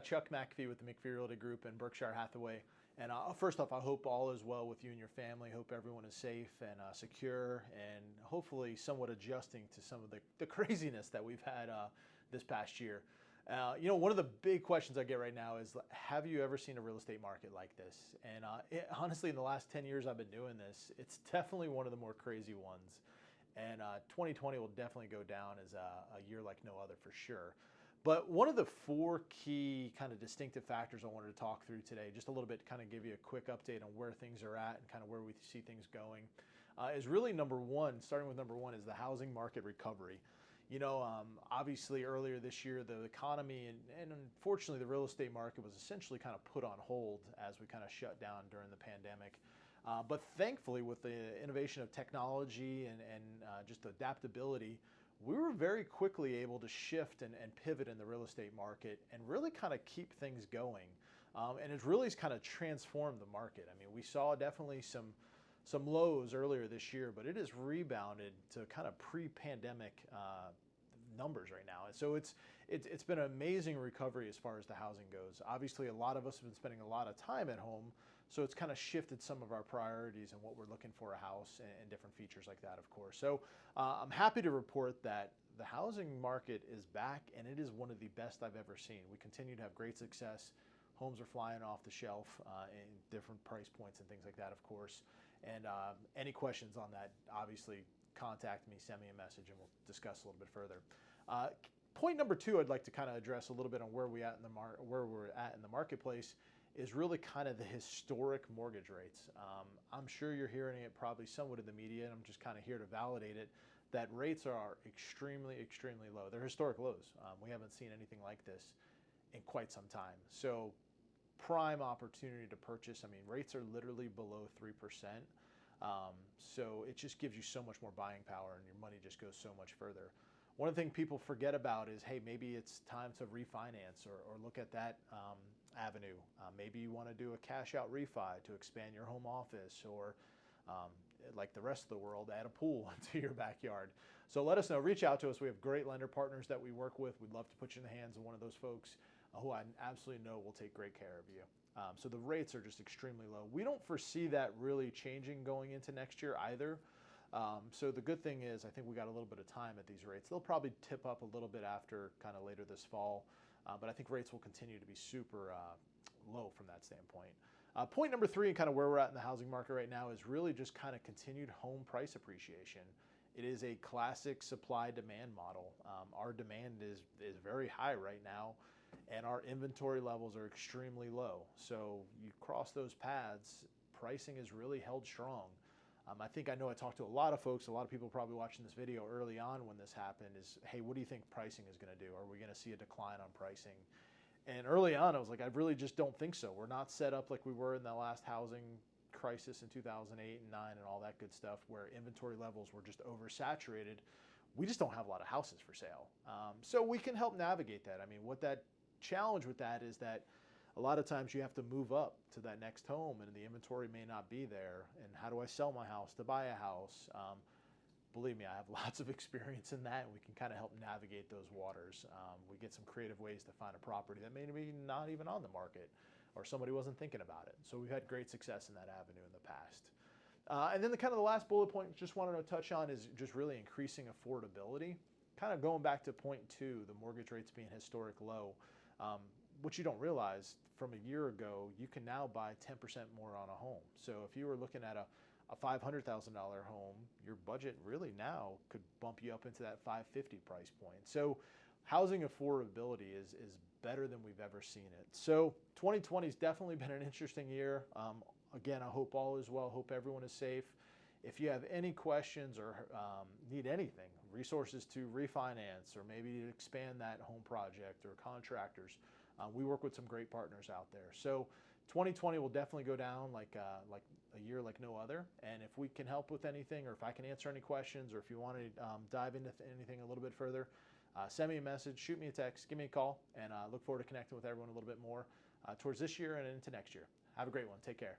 Chuck McAfee with the McPhee Realty Group in Berkshire Hathaway. And first off, I hope all is well with you and your family. Hope everyone is safe and secure and hopefully somewhat adjusting to some of the craziness that we've had this past year. One of the big questions I get right now is, have you ever seen a real estate market like this? And honestly, in the last 10 years I've been doing this, it's definitely one of the more crazy ones. And 2020 will definitely go down as a year like no other for sure. But one of the four key kind of distinctive factors I wanted to talk through today, just a little bit, kind of give you a quick update on where things are at and kind of where we see things going, is really number one, starting with number one, is the housing market recovery. Obviously earlier this year, the economy and unfortunately the real estate market was essentially kind of put on hold as we kind of shut down during the pandemic. But thankfully, with the innovation of technology and just adaptability, we were very quickly able to shift and pivot in the real estate market and really kind of keep things going. And it really has kind of transformed the market. I mean, we saw definitely some lows earlier this year, but it has rebounded to kind of pre-pandemic numbers right now. And so it's been an amazing recovery as far as the housing goes. Obviously, a lot of us have been spending a lot of time at home, so it's kind of shifted some of our priorities and what we're looking for a house and different features like that, of course. So I'm happy to report that the housing market is back, and it is one of the best I've ever seen. We continue to have great success. Homes are flying off the shelf in different price points and things like that, of course. And any questions on that, obviously, contact me, send me a message, and we'll discuss a little bit further. Point number two, I'd like to kind of address a little bit on where we're at in the marketplace is really kind of the historic mortgage rates. I'm sure you're hearing it probably somewhat in the media, and I'm just kind of here to validate it, that rates are extremely, extremely low. They're historic lows. We haven't seen anything like this in quite some time. So prime opportunity to purchase. I mean, rates are literally below 3%. So it just gives you so much more buying power, and your money just goes so much further. One of the things people forget about is, hey, maybe it's time to refinance or look at that avenue. Maybe you want to do a cash out refi to expand your home office, or like the rest of the world, add a pool into your backyard. So let us know. Reach out to us. We have great lender partners that we work with. We'd love to put you in the hands of one of those folks who I absolutely know will take great care of you. So the rates are just extremely low. We don't foresee that really changing going into next year either. So the good thing is, I think we got a little bit of time at these rates. They'll probably tip up a little bit after kind of later this fall, but I think rates will continue to be super low from that standpoint. Point number three, and kind of where we're at in the housing market right now, is really just kind of continued home price appreciation. It is a classic supply-demand model. Our demand is very high right now, and our inventory levels are extremely low. So you cross those paths, pricing is really held strong. I know I talked to a lot of folks, a lot of people probably watching this video early on when this happened is, hey, what do you think pricing is going to do? Are we going to see a decline on pricing? And early on, I was like, I really just don't think so. We're not set up like we were in the last housing crisis in 2008 and 9 and all that good stuff, where inventory levels were just oversaturated. We just don't have a lot of houses for sale. So we can help navigate that. I mean, what that challenge with that is that a lot of times you have to move up to that next home and the inventory may not be there. And how do I sell my house to buy a house? Believe me, I have lots of experience in that, and we can kind of help navigate those waters. We get some creative ways to find a property that may be not even on the market, or somebody wasn't thinking about it. So we've had great success in that avenue in the past. And then the last bullet point just wanted to touch on is just really increasing affordability. Kind of going back to point two, the mortgage rates being historic low. What you don't realize, from a year ago, you can now buy 10% more on a home. So if you were looking at a $500,000 home, your budget really now could bump you up into that $550,000 price point. So housing affordability is better than we've ever seen it. So 2020 has definitely been an interesting year. Again, I hope all is well. Hope everyone is safe. If you have any questions or need anything, resources to refinance or maybe to expand that home project or contractors, we work with some great partners out there. So 2020 will definitely go down like a year like no other. And if we can help with anything, or if I can answer any questions, or if you want to dive into anything a little bit further, send me a message, shoot me a text, give me a call, and I look forward to connecting with everyone a little bit more towards this year and into next year. Have a great one. Take care.